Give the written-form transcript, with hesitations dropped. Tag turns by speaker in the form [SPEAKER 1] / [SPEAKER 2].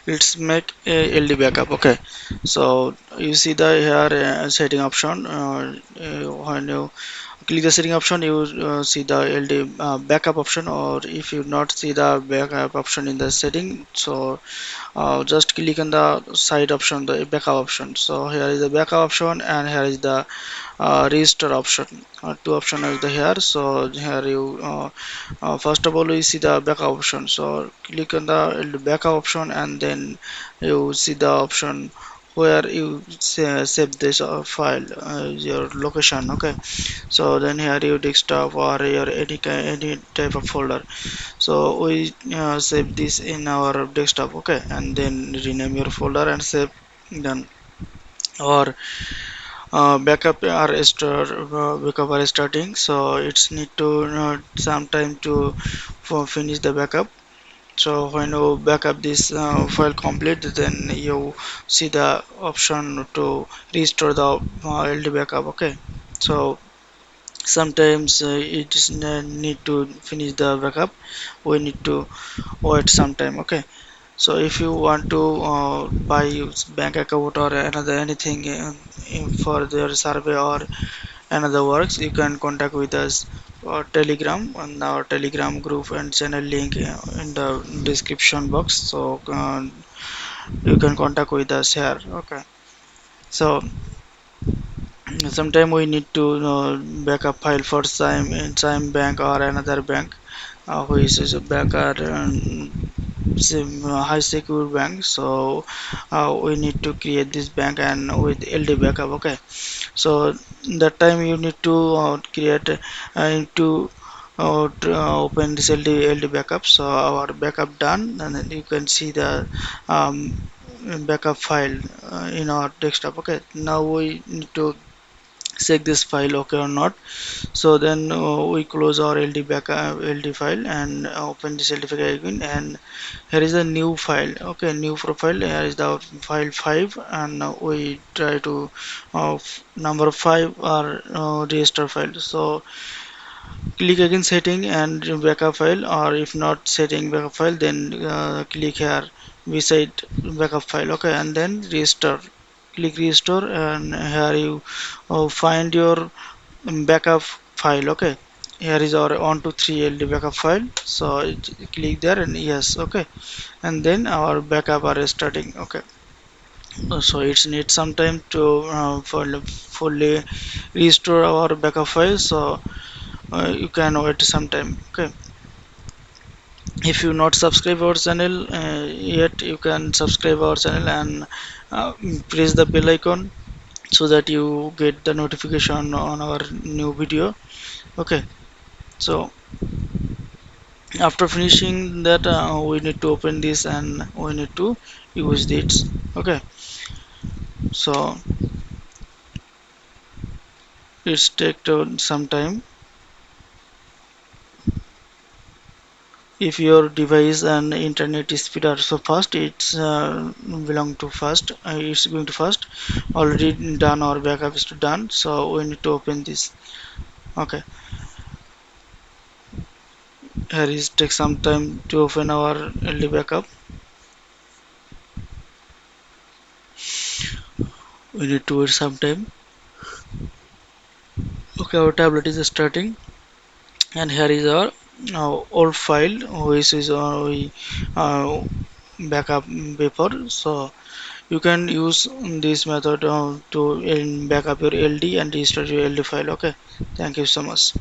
[SPEAKER 1] let's make a ld backup. Okay, so you see the here setting option. When you click the setting option, you see the ld backup option, or if you not see the backup option in the setting, so just click on the side option, the backup option. So here is the backup option, and here is the register option. Two option is the here. So here you first of all you see the backup option, so click on the backup option, and then you see the option where you save this file, your location. Okay, so then here you desktop or your any type of folder. So we save this in our desktop. Okay, and then rename your folder and save. Done. Or backup are starting, so it's need to some time to for finish the backup. So when you backup this file complete, then you see the option to restore the ld backup. Okay, so sometimes it is need to finish the backup, we need to wait some time. Okay, so if you want to buy bank account or another anything for their survey or another works, you can contact with us or telegram on our telegram group and channel link in the description box. So you can contact with us here. Okay, so sometime we need to backup file for same bank or another bank, which is a bank or high secure bank. So we need to create this bank and with ld backup. Okay, so that time you need to create to open this ld backup. So our backup done, and then you can see the um, backup file in our desktop. Okay, now we need to check this file okay or not. So then we close our ld backup ld file and open this ld file again, and here is a new file. Okay, new profile. Here is the file 5, and we try to number 5 or register file. So click again setting and backup file, or if not setting backup file, then click here beside backup file. Okay, and then restore. Click restore, and here you find your backup file. Okay, here is our 123 ld backup file. So click there and yes. Okay, and then our backup are starting. Okay, so it's need some time to fully restore our backup file. So you can wait some time. Okay, if you not subscribe our channel yet, you can subscribe our channel and press the bell icon so that you get the notification on our new video. Okay, so after finishing that we need to open this and we need to use this. Okay, so it's take some time. If your device and internet speed are so fast, it's belong to fast, it's going to fast. Already done, our backup is done, so we need to open this. Okay, here is take some time to open our ld backup. We need to wait some time. Okay, our tablet is starting, and here is our old file which is uh, backup before. So you can use this method to backup your ld and restore your ld file. Okay, thank you so much.